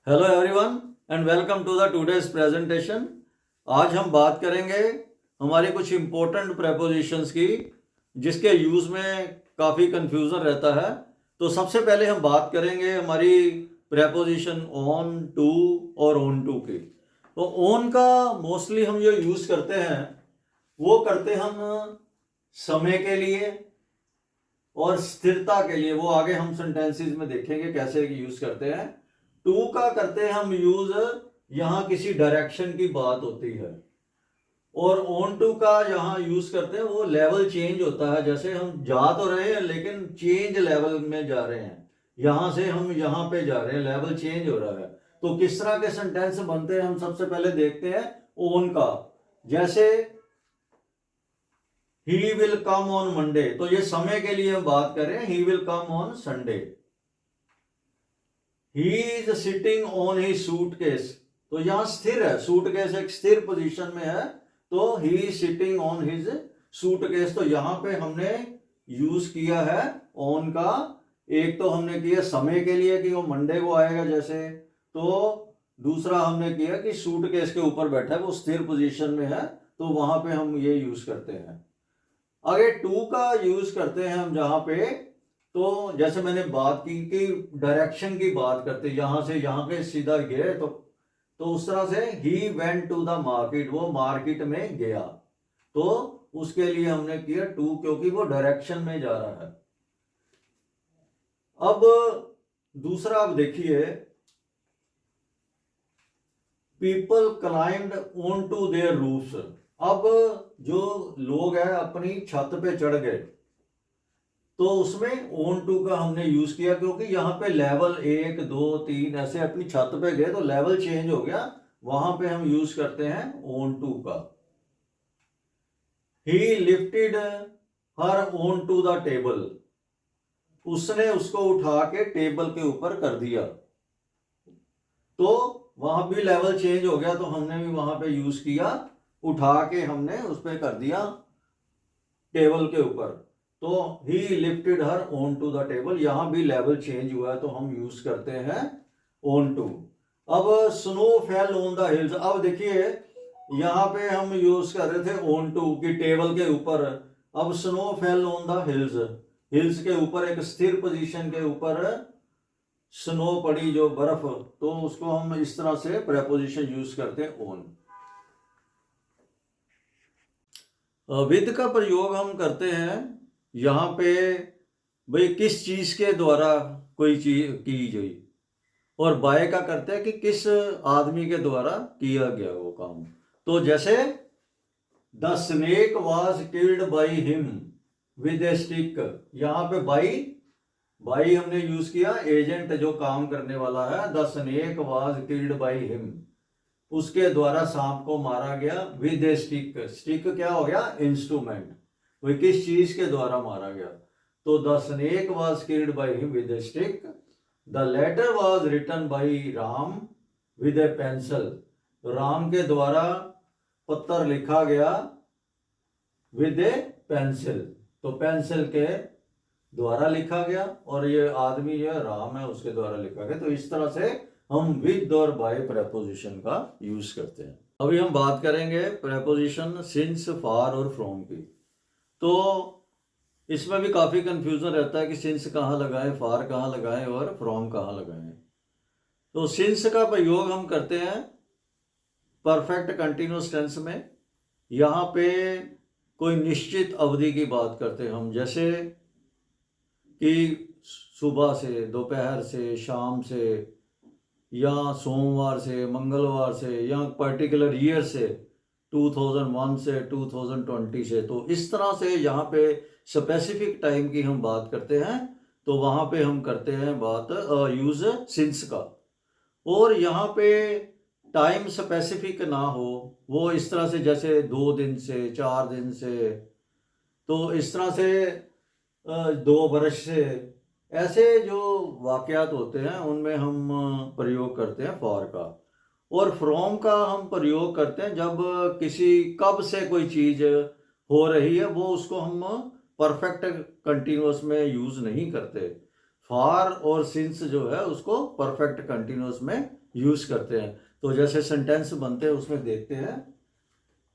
Hello everyone and welcome to the today's presentation. आज हम बात करेंगे हमारी कुछ इम्पोर्टेंट प्रेपोजिशंस की जिसके यूज़ में काफ़ी कंफ्यूजन रहता है। तो सबसे पहले हम बात करेंगे हमारी प्रेपोजिशन ऑन टू और ऑन टू की। तो ऑन का मोस्टली हम जो यूज़ करते हैं वो करते हम समय के लिए और स्थिरता के लिए। वो आगे हम सेंटेंसेस में देखेंगे कैसे यूज़ करते हैं। टू का करते हैं हम यूज यहां किसी डायरेक्शन की बात होती है, और ऑन टू का यहां यूज करते हैं वो लेवल चेंज होता है। जैसे हम जा तो रहे हैं लेकिन चेंज लेवल में जा रहे हैं, यहां से हम यहां पे जा रहे हैं, लेवल चेंज हो रहा है। तो किस तरह के सेंटेंस बनते हैं हम सबसे पहले देखते हैं ऑन का। जैसे he will come on Monday, तो ये समय के लिए हम बात कर रहे हैं। He will come on Sunday. He is sitting on he suitcase, तो यहां स्थिर है, सूटकेस एक स्थिर पोजीशन में है, तो he is sitting on his suitcase. तो यहां पे हमने यूज किया है ऑन का। एक तो हमने किया समय के लिए कि वो मंडे को आएगा जैसे, तो दूसरा हमने किया कि सूटकेस के ऊपर बैठा है, वो स्थिर पोजीशन में है, तो वहां पे हम ये यूज करते हैं। आगे टू का यूज करते हैं हम जहां पे, तो जैसे मैंने बात की कि डायरेक्शन की बात करते, यहां से यहां पे सीधा गए, तो उस तरह से he went to the market, वो मार्केट में गया, तो उसके लिए हमने किया टू, क्योंकि वो डायरेक्शन में जा रहा है। अब दूसरा आप देखिए, people climbed on to their roofs. अब जो लोग हैं अपनी छत पे चढ़ गए, तो उसमें ऑन टू का हमने यूज किया, क्योंकि यहाँ पे लेवल 1 2 3 ऐसे अपनी छत पे गए तो लेवल चेंज हो गया, वहां पे हम यूज करते हैं ऑन टू का। He lifted her on to the table, उसने उसको उठा के टेबल के ऊपर कर दिया, तो वहां भी लेवल चेंज हो गया, तो हमने भी वहां पे यूज किया, उठा के हमने उस पर कर दिया टेबल के ऊपर। तो he lifted her on to the table, यहां भी लेवल चेंज हुआ है, तो हम यूज करते हैं ऑन टू। अब snow fell on the hills, अब देखिए यहां पे हम यूज कर रहे थे ऑन टू की टेबल के ऊपर। अब snow fell on the hills, hills के ऊपर एक स्थिर पोजीशन के ऊपर स्नो पड़ी, जो बर्फ, तो उसको हम इस तरह से प्रेपोजिशन यूज करते हैं ऑन। विद का प्रयोग हम करते हैं यहाँ पे, भाई किस चीज के द्वारा कोई चीज की गई, और बाय का करते हैं कि किस आदमी के द्वारा किया गया वो काम। तो जैसे the snake was killed by him with a stick, यहाँ पे बाई, बाई हमने यूज किया, एजेंट जो काम करने वाला है। The snake was killed by him, उसके द्वारा सांप को मारा गया विद ए स्टिक। स्टिक क्या हो गया, इंस्ट्रूमेंट, वही किस चीज के द्वारा मारा गया। तो the snake was killed by him with a stick, the letter was written by Ram with a pencil, Ram के द्वारा पत्र लिखा गया विद ए पेंसिल, तो पेंसिल के द्वारा लिखा गया, और ये आदमी जो राम है उसके द्वारा लिखा गया। तो इस तरह से हम विद और बाय प्रेपोजिशन का यूज करते हैं। अभी हम बात करेंगे प्रेपोजिशन सिंस, फॉर और फ्रॉम की। तो इसमें भी काफी कंफ्यूजन रहता है कि सिंस कहाँ लगाएं, फॉर कहाँ लगाएं और फ्रॉम कहाँ लगाएं। तो सिंस का प्रयोग हम करते हैं परफेक्ट कंटिन्यूअस टेंस में। यहाँ पे कोई निश्चित अवधि की बात करते हैं हम, जैसे कि सुबह से, दोपहर से, शाम से, या सोमवार से, मंगलवार से, या पर्टिकुलर ईयर से, 2001 से 2020 से। तो इस तरह से यहाँ पे स्पेसिफिक टाइम की हम बात करते हैं, तो वहाँ पे हम करते हैं बात यूज सिंस का। और यहाँ पे टाइम स्पेसिफिक ना हो, वो इस तरह से जैसे 2 दिन से, 4 दिन से, तो इस तरह से 2 वर्ष से, ऐसे जो वाकयात होते हैं उनमें हम प्रयोग करते हैं फॉर का। और फ्रॉम का हम प्रयोग करते हैं जब किसी कब से कोई चीज हो रही है, वो उसको हम परफेक्ट कंटिन्यूअस में यूज नहीं करते। फॉर और सिंस जो है उसको परफेक्ट कंटिन्यूअस में यूज करते हैं। तो जैसे सेंटेंस बनते हैं उसमें देखते हैं,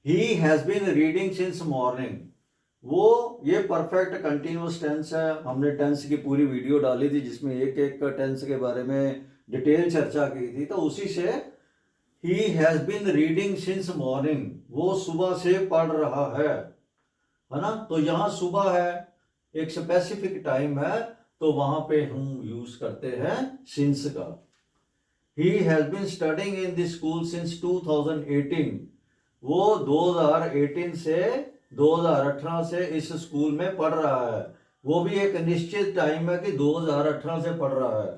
he has been reading since morning. वो ये परफेक्ट कंटिन्यूअस टेंस है। हमने टेंस की पूरी वीडियो डाली थी जिसमें एक एक टेंस के बारे में डिटेल चर्चा की थी। तो उसी से he has been reading since morning, वो सुबह से पढ़ रहा है ना। तो यहाँ सुबह है, एक स्पेसिफिक टाइम है, तो वहां पे हम यूज करते हैं सिंस का। He has been studying in the school since 2018। वो 2018 से 2018 से इस स्कूल में पढ़ रहा है। वो भी एक निश्चित टाइम है कि 2018 से पढ़ रहा है।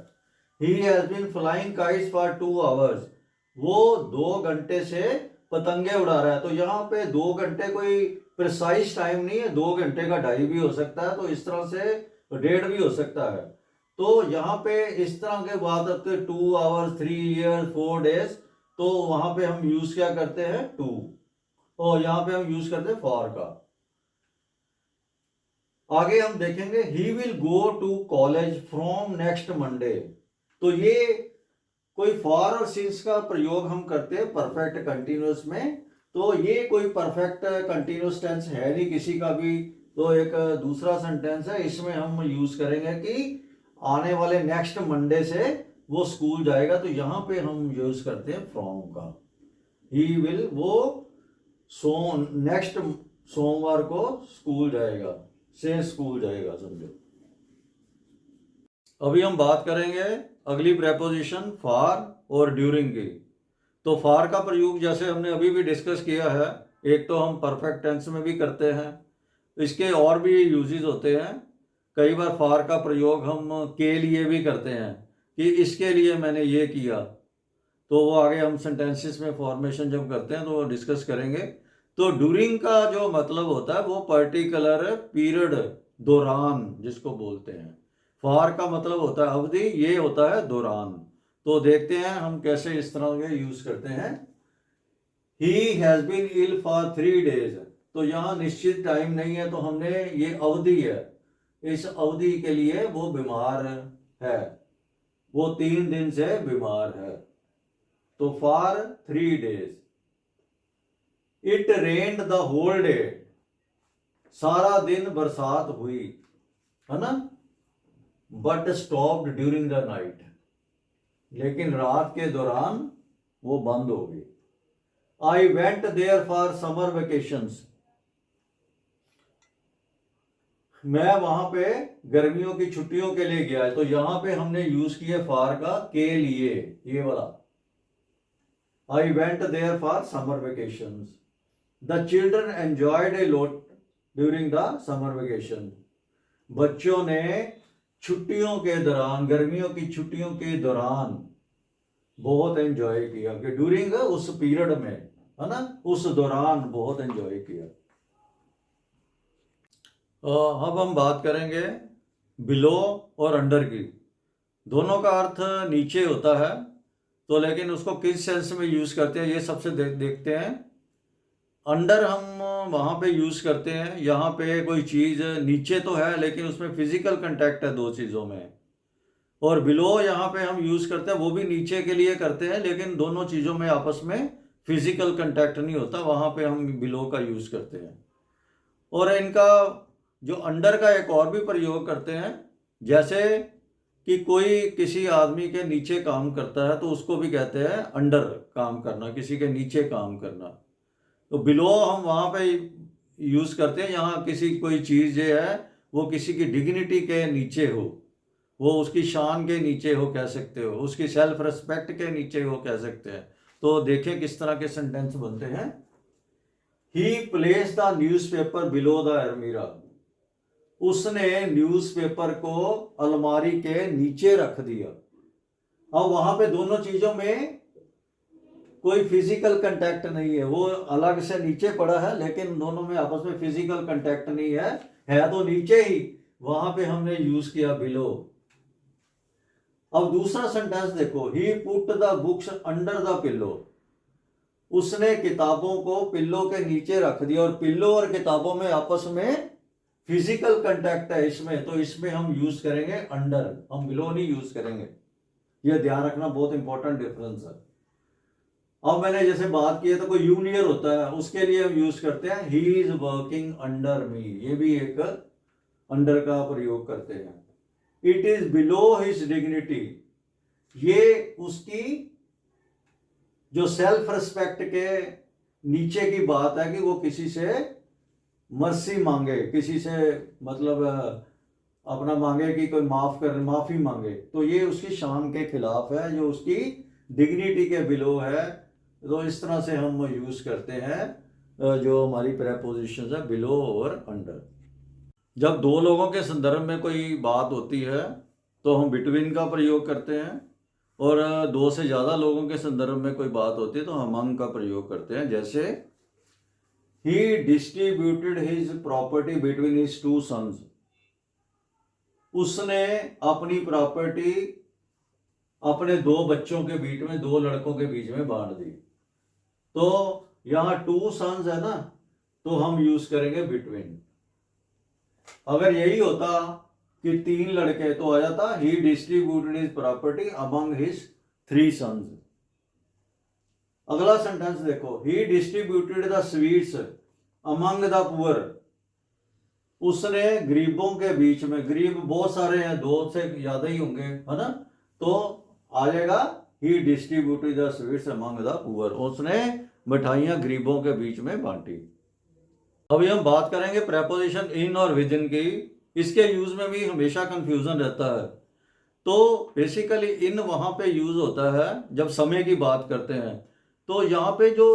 He has been flying kites for 2 hours। वो 2 घंटे से पतंगे उड़ा रहा है। तो यहाँ पे 2 घंटे कोई प्रिसाइज टाइम नहीं है, 2 घंटे का 2.5 भी हो सकता है, तो इस तरह से 1.5 भी हो सकता है। तो यहाँ पे इस तरह के बात आते 2 hours, 3 years, 4 days, तो वहां पे हम यूज क्या करते हैं, टू। और यहाँ पे हम यूज करते हैं फॉर का। आगे हम देखेंगे he will go to college from next Monday. तो ये कोई फॉर और सिंस का प्रयोग हम करते हैं परफेक्ट कंटिन्यूअस में। तो ये कोई परफेक्ट कंटिन्यूअस टेंस है नहीं किसी का भी। तो एक दूसरा सेंटेंस है, इसमें हम यूज करेंगे कि आने वाले नेक्स्ट मंडे से वो स्कूल जाएगा। तो यहां पे हम यूज करते हैं फ्रॉम का। ही विल, वो नेक्स्ट सोमवार को स्कूल जाएगा, से स्कूल जाएगा, समझो। अभी हम बात करेंगे अगली प्रेपोजिशन फॉर और ड्यूरिंग की। तो फॉर का प्रयोग जैसे हमने अभी भी डिस्कस किया है, एक तो हम परफेक्ट टेंस में भी करते हैं, इसके और भी यूजेस होते हैं। कई बार फॉर का प्रयोग हम के लिए भी करते हैं कि इसके लिए मैंने ये किया। तो वो आगे हम सेंटेंसेस में फॉर्मेशन जब करते हैं तो वो डिस्कस करेंगे। तो ड्यूरिंग का जो मतलब होता है वो पर्टिकुलर पीरियड, दौरान जिसको बोलते हैं। फॉर का मतलब होता है अवधि, ये होता है दौरान। तो देखते हैं हम कैसे इस तरह के यूज करते हैं। He has been ill for 3 days। तो यहाँ निश्चित टाइम नहीं है, तो हमने ये अवधि है, इस अवधि के लिए वो बीमार है, वो 3 दिन से बीमार है। तो for 3 days। It rained the whole day. सारा दिन बरसात हुई, है ना। But stopped during the night. लेकिन रात के दौरान वो बंद हो गई। I went there for summer vacations. मैं वहां पे गर्मियों की छुट्टियों के लिए गया है। तो यहां पे हमने यूज किया फॉर का के लिए, ये वाला। I went there for summer vacations. The children enjoyed a lot during the summer vacation. बच्चों ने छुट्टियों के दौरान, गर्मियों की छुट्टियों के दौरान बहुत एंजॉय किया। कि ड्यूरिंग उस पीरियड में, है ना, उस दौरान बहुत एंजॉय किया। अब हम बात करेंगे बिलो और अंडर की। दोनों का अर्थ नीचे होता है, तो लेकिन उसको किस सेंस में यूज करते हैं ये सबसे देखते हैं। अंडर हम वहां पे यूज करते हैं, यहाँ पे कोई चीज नीचे तो है लेकिन उसमें फिजिकल कांटेक्ट है दो चीजों में। और बिलो यहाँ पे हम यूज करते हैं, वो भी नीचे के लिए करते हैं लेकिन दोनों चीजों में आपस में फिजिकल कांटेक्ट नहीं होता, वहां पे हम बिलो का यूज करते हैं। और इनका जो अंडर का एक और भी प्रयोग करते हैं, जैसे कि कोई किसी आदमी के नीचे काम करता है तो उसको भी कहते हैं अंडर काम करना, किसी के नीचे काम करना। तो बिलो हम वहां पे यूज करते हैं, यहाँ किसी कोई चीज जो है वो किसी की डिग्निटी के नीचे हो, वो उसकी शान के नीचे हो कह सकते हो, उसकी सेल्फ रिस्पेक्ट के नीचे हो कह सकते हैं। तो देखें किस तरह के सेंटेंस बनते हैं। He place the newspaper below the almirah. उसने न्यूज़पेपर को अलमारी के नीचे रख दिया। अब वहां पे दोनों चीजों में कोई फिजिकल कांटेक्ट नहीं है, वो अलग से नीचे पड़ा है लेकिन दोनों में आपस में फिजिकल कांटेक्ट नहीं है तो नीचे ही, वहां पे हमने यूज किया बिलो। अब दूसरा सेंटेंस देखो, he put the books under the pillow. उसने किताबों को पिल्लो के नीचे रख दिया। और पिल्लो और किताबों में आपस में फिजिकल कांटेक्ट है इसमें, तो इसमें हम यूज करेंगे अंडर, हम बिलो नहीं यूज करेंगे। ये ध्यान रखना, बहुत इंपॉर्टेंट डिफरेंस है। अब मैंने जैसे बात की है तो कोई जूनियर होता है, उसके लिए हम यूज करते हैं ही इज वर्किंग अंडर मी, ये भी एक अंडर का प्रयोग करते हैं। It is below his dignity, ये उसकी जो सेल्फ रिस्पेक्ट के नीचे की बात है कि वो किसी से मर्सी मांगे, किसी से मतलब अपना मांगे कि कोई माफी मांगे, तो ये उसकी शान के खिलाफ है, जो उसकी डिग्निटी के बिलो है। तो इस तरह से हम यूज करते हैं जो हमारी प्रेपोजिशन है बिलो और अंडर। जब दो लोगों के संदर्भ में कोई बात होती है तो हम बिटवीन का प्रयोग करते हैं, और दो से ज्यादा लोगों के संदर्भ में कोई बात होती है तो हम अमंग का प्रयोग करते हैं। जैसे ही distributed his property between his two sons, उसने अपनी प्रॉपर्टी अपने दो बच्चों के बीच में, दो लड़कों के बीच में बांट दी। तो यहां टू सन्स है ना, तो हम यूज करेंगे बिटवीन। अगर यही होता कि तीन लड़के तो आ जाता ही distributed his property among his three sons. अगला सेंटेंस देखो, ही distributed the sweets among the poor, उसने गरीबों के बीच में, गरीब बहुत सारे हैं, दो से ज्यादा ही होंगे है ना, तो आ जाएगा ही distributed the sweets among the poor, उसने मिठाइयां गरीबों के बीच में बांटी। अभी हम बात करेंगे प्रेपोजिशन इन और विद इन की। इसके यूज में भी हमेशा कंफ्यूजन रहता है। तो बेसिकली इन वहां पे यूज होता है जब समय की बात करते हैं, तो यहाँ पे जो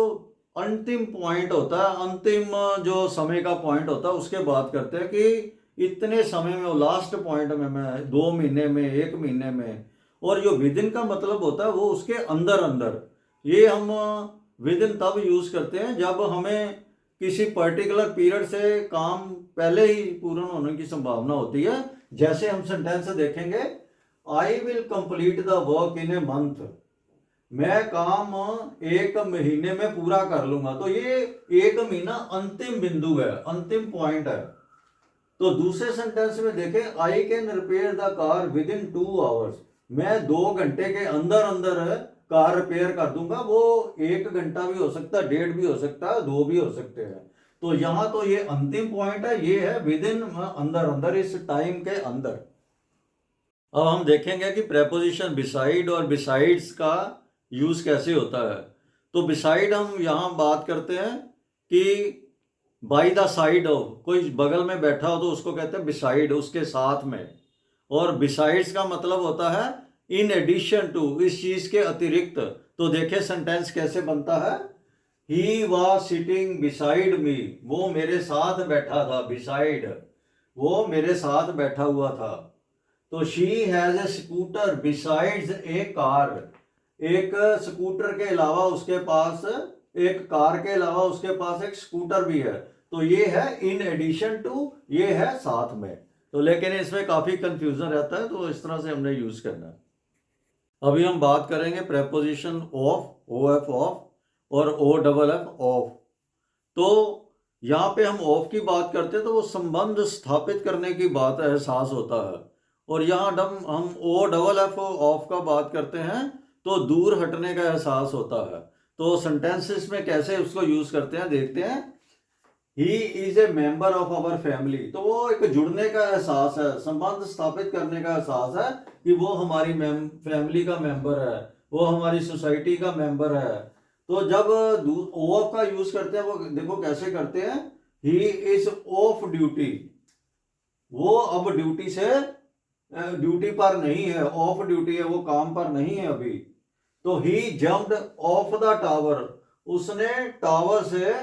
अंतिम पॉइंट होता है, अंतिम जो समय का पॉइंट होता है उसके बात करते हैं कि इतने समय में, वो लास्ट पॉइंट में, मैं 2 महीने में, 1 महीने में। और जो विद इन का मतलब होता है वो उसके अंदर अंदर। ये हम विद इन तब यूज करते हैं जब हमें किसी पर्टिकुलर पीरियड से काम पहले ही पूर्ण होने की संभावना होती है। जैसे हम सेंटेंस देखेंगे, I will complete the work in a month, मैं काम 1 महीने में पूरा कर लूंगा। तो ये 1 महीना अंतिम बिंदु है, अंतिम पॉइंट है। तो दूसरे सेंटेंस में देखें, I can repair the car with in 2 hours, मैं 2 घंटे के अंदर अंदर कार रिपेयर कर दूंगा। वो 1 घंटा भी हो सकता है, 1.5 भी हो सकता है, 2 भी हो सकते हैं। तो यहां तो ये अंतिम पॉइंट है, ये है विद इन, अंदर अंदर, इस टाइम के अंदर। अब हम देखेंगे कि प्रेपोजिशन बिसाइड और बिसाइड्स का यूज कैसे होता है। तो बिसाइड हम यहां बात करते हैं कि बाई द साइड ऑफ, कोई बगल में बैठा हो तो उसको कहते हैं बिसाइड, उसके साथ में। और बिसाइड्स का मतलब होता है इन एडिशन टू, इस चीज के अतिरिक्त। तो देखे सेंटेंस कैसे बनता है, he was sitting beside me, वो मेरे साथ बैठा था, बिसाइड, वो मेरे साथ बैठा हुआ था। तो she has a scooter besides A car, एक स्कूटर के अलावा उसके पास, एक कार के अलावा उसके पास एक स्कूटर भी है। तो ये है इन एडिशन टू, ये है साथ में। तो लेकिन इसमें काफी कंफ्यूजन रहता है, तो इस तरह से हमने यूज करना है। अभी हम बात करेंगे preposition of, O F of, और ओ डबल एफ ऑफ। तो यहाँ पे हम ऑफ की बात करते हैं तो वो संबंध स्थापित करने की बात एहसास होता है। और यहाँ हम ओ डबल एफ ऑफ का बात करते हैं तो दूर हटने का एहसास होता है। तो सेंटेंसेस में कैसे उसको यूज करते हैं देखते हैं। He is a member of our family, तो वो एक जुड़ने का एहसास है, संबंध स्थापित करने का एहसास है कि वो हमारी फैमिली का मेंबर है, वो हमारी सोसाइटी का मेंबर है। तो जब ऑफ का यूज करते हैं, वो देखो कैसे करते हैं, ही इज ऑफ ड्यूटी, वो अब ड्यूटी से, ड्यूटी पर नहीं है, ऑफ ड्यूटी है, वो काम पर नहीं है अभी। तो ही जम्प्ड ऑफ द टावर, उसने टावर से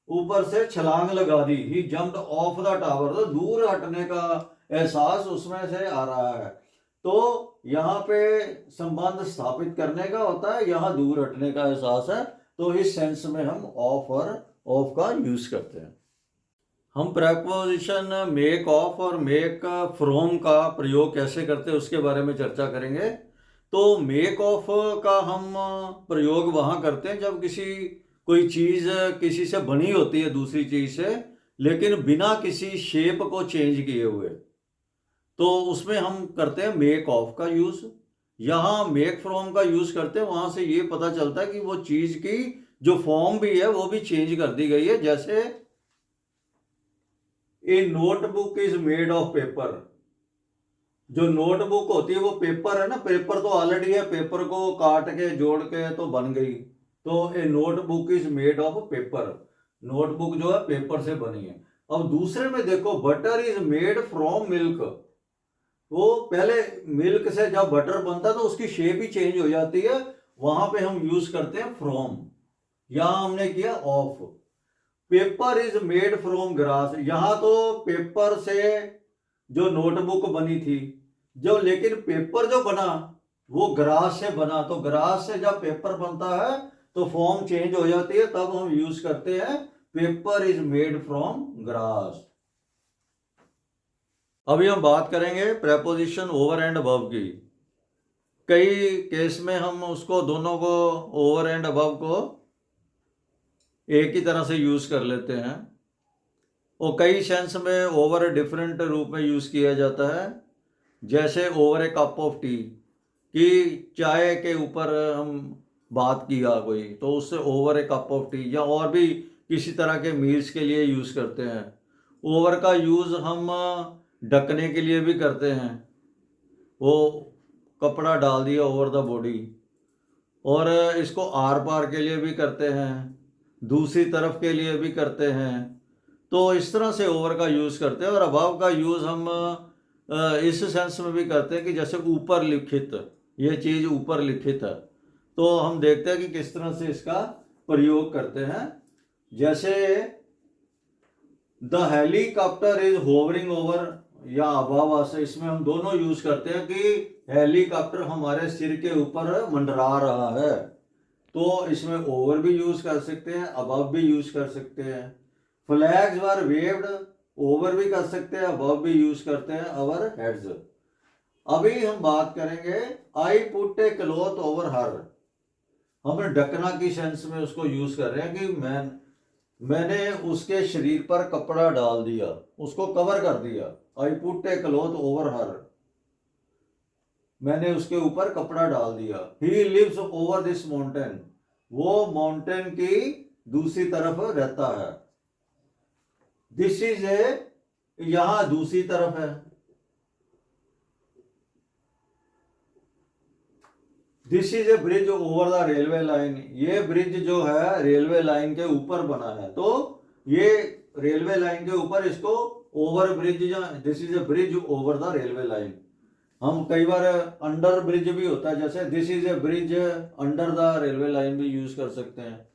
ऊपर से छलांग लगा दी। ही जम्प्ड ऑफ द टावर, तो दूर हटने का एहसास उसमें से आ रहा है। तो यहाँ पे संबंध स्थापित करने का होता है, यहाँ दूर हटने का एहसास है। तो इस सेंस में हम ऑफ और ऑफ का यूज करते हैं। हम प्रेपोजिशन मेक ऑफ और मेक फ्रॉम का प्रयोग कैसे करते हैं उसके बारे में चर्चा करेंगे। तो मेक ऑफ का हम प्रयोग वहां करते हैं जब कोई चीज किसी से बनी होती है दूसरी चीज से, लेकिन बिना किसी शेप को चेंज किए हुए, तो उसमें हम करते हैं मेक ऑफ का यूज। यहाँ मेक फ्रॉम का यूज करते हैं, वहां से ये पता चलता है कि वो चीज की जो फॉर्म भी है वो भी चेंज कर दी गई है। जैसे a notebook is made of paper, जो नोटबुक होती है वो पेपर है ना, पेपर तो ऑलरेडी है, पेपर को काट के जोड़ के तो बन गई। तो a notebook is made of paper, notebook जो है पेपर से बनी है। अब दूसरे में देखो, butter is made from milk, वो पहले मिल्क से जब बटर बनता है तो उसकी शेप ही चेंज हो जाती है, वहां पे हम यूज करते हैं फ्रॉम, यहां हमने किया of. Paper is made from grass, यहां तो पेपर से जो नोटबुक बनी थी, जो लेकिन पेपर जो बना वो ग्रास से बना, तो ग्रास से जब पेपर बनता है तो फॉर्म चेंज हो जाती है, तब हम यूज करते हैं paper is made from grass. अभी हम बात करेंगे प्रेपोजिशन ओवर एंड अबव की। कई केस में हम उसको दोनों को, ओवर एंड अबव को एक ही तरह से यूज कर लेते हैं, और कई सेंस में ओवर डिफरेंट रूप में यूज किया जाता है। जैसे over a cup of T, कि चाय के ऊपर हम बात किया कोई, तो उससे over a cup of T, या और भी किसी तरह के मील्स के लिए यूज करते हैं। ओवर का यूज हम ढकने के लिए भी करते हैं, वो कपड़ा डाल दिया ओवर द बॉडी, और इसको आर पार के लिए भी करते हैं, दूसरी तरफ के लिए भी करते हैं। तो इस तरह से ओवर का यूज करते हैं। और अभाव का यूज हम इस सेंस में भी करते हैं कि जैसे ऊपर लिखित, ये चीज ऊपर लिखित है, तो हम देखते हैं कि किस तरह से इसका प्रयोग करते हैं। जैसे the helicopter is hovering over या अबाव अस, इसमें हम दोनों यूज करते हैं कि हेलीकॉप्टर हमारे सिर के ऊपर मंडरा रहा है, तो इसमें ओवर भी यूज कर सकते हैं, अबव भी यूज कर सकते हैं। फ्लैग्स वर वेव्ड, ओवर भी कर सकते हैं, अबव भी यूज करते हैं, ओवर हेड्स। अभी हम बात करेंगे आई पुट ए क्लॉथ ओवर हर, हमने ढकना की सेंस में उसको यूज कर रहे हैं कि मैंने उसके शरीर पर कपड़ा डाल दिया, उसको कवर कर दिया। I put a cloth over her, मैंने उसके ऊपर कपड़ा डाल दिया। He lives over this mountain, वो माउंटेन की दूसरी तरफ रहता है। दिस इज ए, यहां दूसरी तरफ है। This is a bridge over the railway line, ये ब्रिज जो है रेलवे लाइन के ऊपर बना है, तो ये रेलवे लाइन के ऊपर इसको over bridge, this is a bridge over the railway line. हम कई बार अंडर ब्रिज भी होता है, जैसे this is a bridge under the railway line भी यूज कर सकते हैं।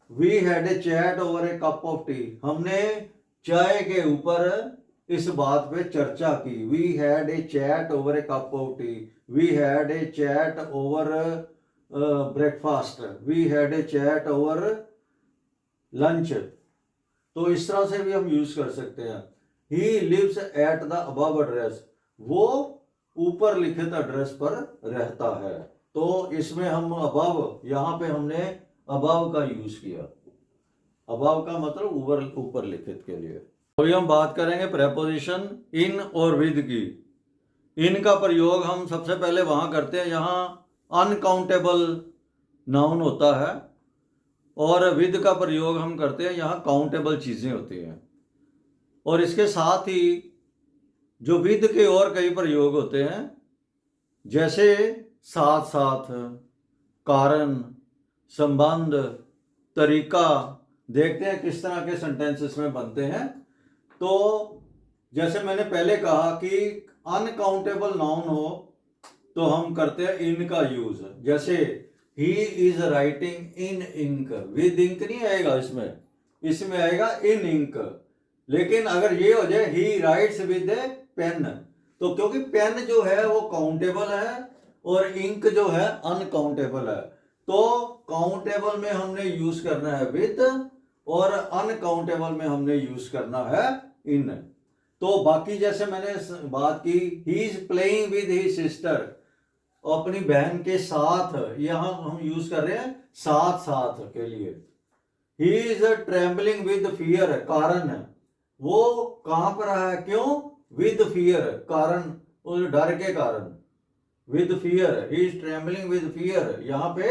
We had a chat over a cup of tea, हमने चाय के ऊपर इस बात पे चर्चा की। We had a chat over a cup of tea, we had a chat over breakfast, we had a chat over lunch, तो इस तरह से भी हम यूज कर सकते हैं। He lives at the above address, वो ऊपर लिखित एड्रेस पर रहता है, तो इसमें हम अबव, यहां पे हमने अबव का यूज किया। अबव का मतलब ऊपर लिखित के लिए। अभी हम बात करेंगे प्रेपोजिशन इन और विद की। इन का प्रयोग हम सबसे पहले वहां करते हैं जहां अनकाउंटेबल नाउन होता है, और विद का प्रयोग हम करते हैं जहां काउंटेबल चीजें होती हैं। और इसके साथ ही जो विद के और कई प्रयोग होते हैं, जैसे साथ साथ, कारण, संबंध, तरीका, देखते हैं किस तरह के सेंटेंसेस में बनते हैं। तो जैसे मैंने पहले कहा कि अनकाउंटेबल नाउन हो तो हम करते हैं इन का यूज। जैसे he is writing in ink, with ink नहीं आएगा इसमें, इसमें आएगा इन इंक। लेकिन अगर ये हो जाए he writes with a pen, तो क्योंकि पेन जो है वो काउंटेबल है और इंक जो है अनकाउंटेबल है, तो काउंटेबल में हमने यूज करना है विद और अनकाउंटेबल में हमने यूज करना है इन। तो बाकी जैसे मैंने बात की, he is playing with his sister, अपनी बहन के साथ, यहां हम यूज कर रहे हैं साथ साथ के लिए। He is trembling with fear, कारण है, वो कांप रहा है, क्यों? विद फियर, कारण, उस डर के कारण। With fear, he is trembling with fear, यहाँ पे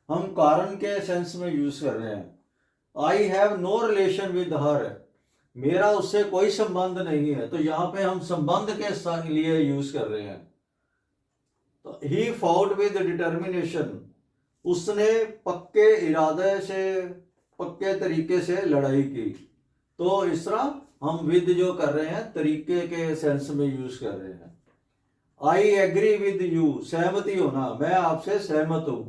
हम कारण के सेंस में यूज कर रहे हैं। I have no relation with her, मेरा उससे कोई संबंध नहीं है, तो यहाँ पे हम संबंध के लिए यूज कर रहे हैं। तो ही फाउट विद डिटर्मिनेशन, उसने पक्के इरादे से, पक्के तरीके से लड़ाई की। तो इस तरह हम विद जो कर रहे हैं तरीके के सेंस में यूज कर रहे हैं। आई एग्री विद यू, सहमति होना, मैं आपसे सहमत हूं।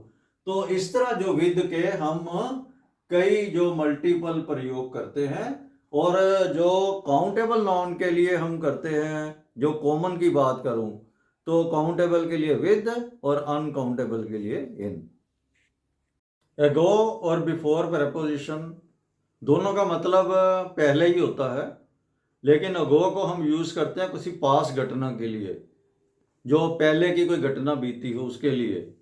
तो इस तरह जो विद के हम कई जो मल्टीपल प्रयोग करते हैं, और जो काउंटेबल नाउन के लिए हम करते हैं, जो कॉमन की बात करूं तो काउंटेबल के लिए विद और अनकाउंटेबल के लिए इन। एगो और बिफोर प्रेपोजिशन दोनों का मतलब पहले ही होता है, लेकिन अगो को हम यूज करते हैं किसी पास घटना के लिए, जो पहले की कोई घटना बीती हो उसके लिए।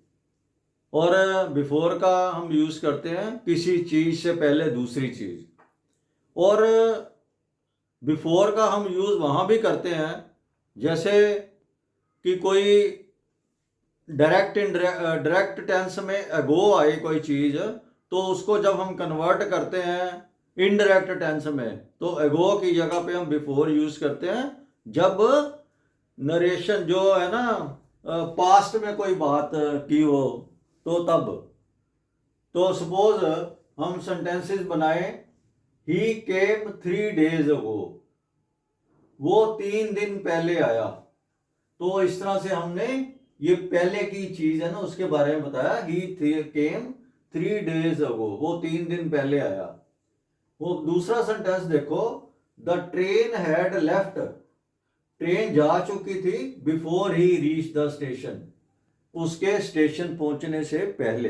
और बिफोर का हम यूज करते हैं किसी चीज से पहले दूसरी चीज। और बिफोर का हम यूज वहां भी करते हैं जैसे कि कोई डायरेक्ट टेंस में अगो आए कोई चीज, तो उसको जब हम कन्वर्ट करते हैं इनडायरेक्ट टेंस में, तो अगो की जगह पे हम बिफोर यूज करते हैं। जब नरेशन जो है ना पास्ट में कोई बात की हो तो तब। तो सपोज हम सेंटेंसेस बनाए, ही केम 3 days ago, वो 3 दिन पहले आया। तो इस तरह से हमने ये पहले की चीज है ना उसके बारे में बताया। ही केम 3 days ago, वो 3 दिन पहले आया। वो दूसरा सेंटेंस देखो, the train had left, train जा चुकी थी before he reach the station, उसके स्टेशन पहुंचने से पहले।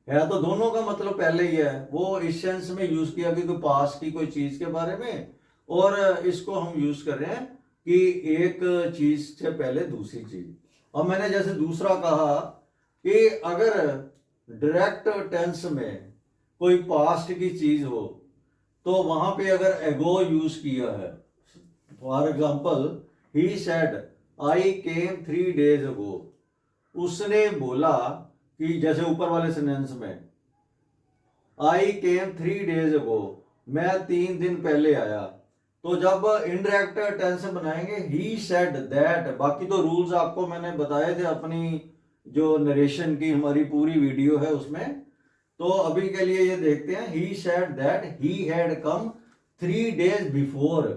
है तो दोनों का मतलब पहले ही है, वो इस सेंस में यूज किया कि कोई पास की कोई चीज के बारे में, और इसको हम यूज कर रहे हैं कि एक चीज से पहले दूसरी चीज। अब मैंने जैसे दूसरा कहा कि अगर डायरेक्ट टेंस में कोई पास्ट की चीज हो तो वहां पे अगर एगो यूज किया है, for example he said I came 3 days ago, उसने बोला कि जैसे ऊपर वाले सेंटेंस में आई केम 3 days ago, मैं 3 दिन पहले आया। तो जब इनडायरेक्ट टेंस बनाएंगे ही सेड दैट, बाकी तो रूल्स आपको मैंने बताए थे अपनी जो नरेशन की हमारी पूरी वीडियो है उसमें। तो अभी के लिए ये देखते हैं, he said that he had come 3 days before.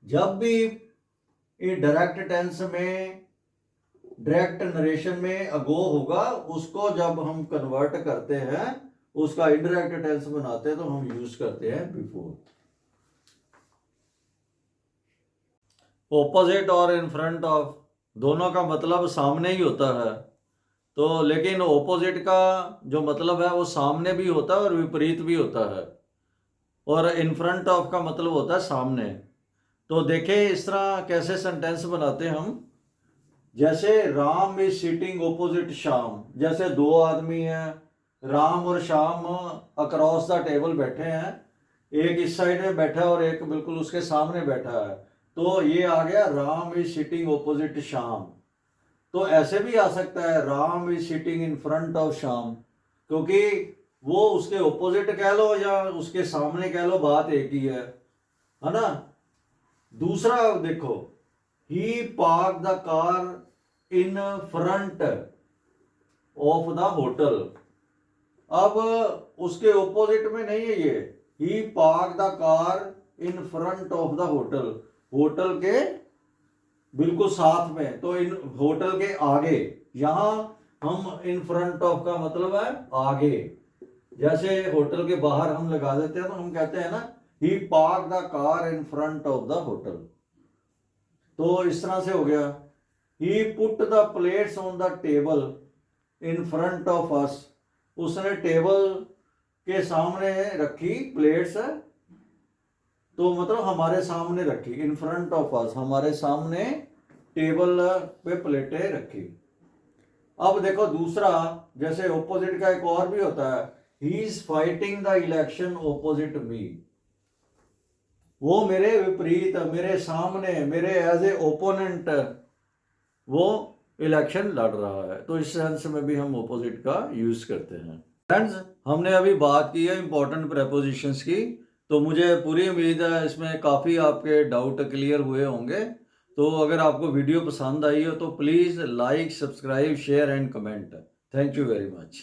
जब भी डायरेक्ट टेंस में डायरेक्ट नरेशन में अगो होगा, उसको जब हम कन्वर्ट करते हैं, उसका इनडायरेक्ट टेंस बनाते हैं, तो हम यूज करते हैं बिफोर। ऑपोजिट और इन फ्रंट ऑफ दोनों का मतलब सामने ही होता है, तो लेकिन ऑपोजिट का जो मतलब है वो सामने भी होता है और विपरीत भी होता है, और इन फ्रंट ऑफ का मतलब होता है सामने। तो देखें इस तरह कैसे सेंटेंस बनाते हैं हम। जैसे Ram is sitting opposite Shyam, जैसे दो आदमी हैं, राम और श्याम अक्रॉस द टेबल बैठे हैं, एक इस साइड में बैठा है और एक बिल्कुल उसके सामने बैठा है, तो ये आ गया Ram is sitting opposite Shyam. तो ऐसे भी आ सकता है Ram is sitting in front of Shyam, क्योंकि वो उसके ऑपोजिट कह लो या उसके सामने कह लो, बात एक ही है ना। दूसरा देखो, ही park the car in front of the hotel, अब उसके ऑपोजिट में नहीं है ये, ही park the car in front of the hotel, hotel के बिल्कुल साथ में, तो इन होटल के आगे। यहां हम इन फ्रंट ऑफ का मतलब है आगे, जैसे होटल के बाहर हम लगा देते हैं तो हम कहते हैं ना ही park the car in front of the hotel. तो इस तरह से हो गया, ही put the plates on the table in front of us, उसने टेबल के सामने रखी प्लेट्स, तो मतलब हमारे सामने रखी, इन फ्रंट ऑफ अस, हमारे सामने टेबल पे प्लेटें रखी। अब देखो दूसरा, जैसे ऑपोजिट का एक और भी होता है, ही is fighting the election opposite me, वो मेरे विपरीत, मेरे सामने, मेरे एज ए ओपोनेंट वो इलेक्शन लड़ रहा है, तो इस सेंस में भी हम ऑपोजिट का यूज़ करते हैं। फ्रेंड्स, हमने अभी बात की है इंपॉर्टेंट प्रेपोजिशंस की, तो मुझे पूरी उम्मीद है इसमें काफ़ी आपके डाउट क्लियर हुए होंगे। तो अगर आपको वीडियो पसंद आई हो तो please like, subscribe, share and comment. Thank you very much.